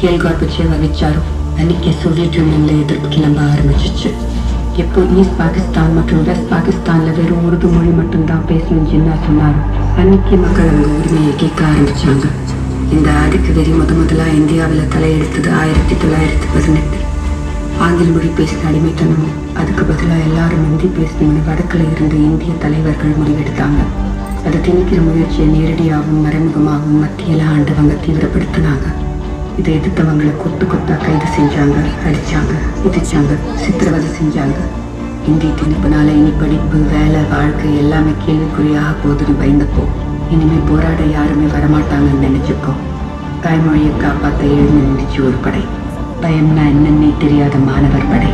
Michael Gorbachev அறிவிச்சாரோ அன்னைக்கு Soviet யூனியன்ல எதிர்ப்பு கிளம்ப ஆரம்பிச்சிச்சு. எப்போ ஈஸ்ட் பாகிஸ்தான் மற்றும் வெஸ்ட் பாகிஸ்தான்ல வெறும் உருது மொழி மட்டும்தான் பேசணும் ஜின்னா சொன்னாரோ அன்னைக்கு மக்கள் அவங்க உரிமையை கேட்க ஆரம்பிச்சாங்க. இந்த ஆதிக்க வெறி முதலா இந்தியாவில் தலையெடுத்தது 1918. ஆங்கில மொழி பேசின அடிமைத்தனமும் அதுக்கு பதிலாக எல்லாரும் இந்தி பேசணும்னு வடக்கில் இருந்து இந்திய தலைவர்கள் முடிவெடுத்தாங்க. அதை திணிக்கிற முயற்சியை நேரடியாகவும் மறைமுகமாகவும் மத்தியில் ஆண்டவங்க தீவிரப்படுத்தினாங்க. இதை எதிர்த்தவங்களை கொத்து கொத்தா கைது செஞ்சாங்க, அடிச்சாங்க, மிதிச்சாங்க, சித்திரவதை செஞ்சாங்க. இந்தி திணிப்புனால இனி படிப்பு, வேலை, வாழ்க்கை எல்லாமே கேள்விக்குறியாக போதுன்னு பயந்தப்போ இனிமேல் போராட யாருமே வரமாட்டாங்கன்னு நினைச்சப்போ தாய்மொழியை காப்பாற்ற எழுந்து நின்றுச்சு ஒரு படை. பயம்னா என்னன்னே தெரியாத மாணவர் படை,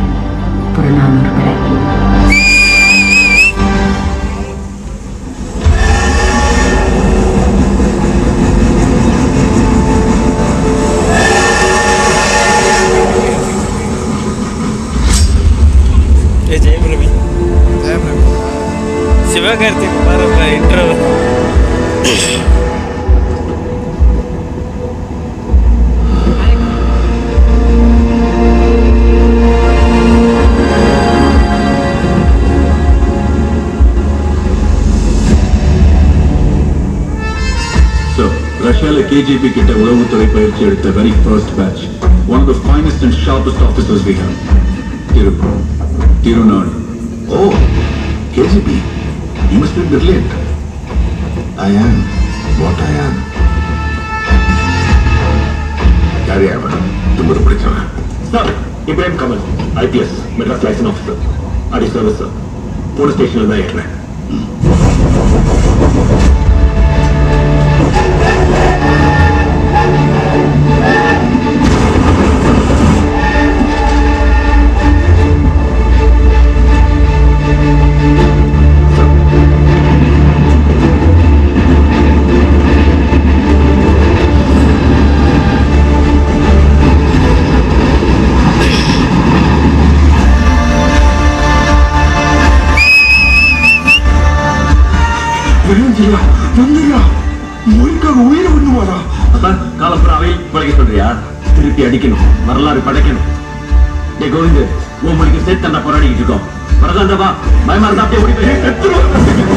புறநானூறு படை. சிவகார்த்திக் பாருங்க இன்ட்ரோ. ரஷ்யால KGB கிட்ட உளவுத்துறை பயிற்சி எடுத்த very first batch, one of the finest and sharpest officers we have. Tirunal. Oh, KGB. You must be brilliant. I am what I am. Carry on. Tomorrow படிச்சவன். Sir, Ibrahim Kamal, IPS, Madras License Officer. Adi service sir. Police station தான் ஏறேன். காலப்புறாவில் பழகி சொல்றியா? திருப்பி அடிக்கணும், வரலாறு படைக்கணும். டே கோவிந்த், உன் மொழிக்கு சேர்த்து போராடிக்கிட்டு இருக்கோம். வரதாண்டவா பயமா இருந்தா அப்படியே ஓடி போய்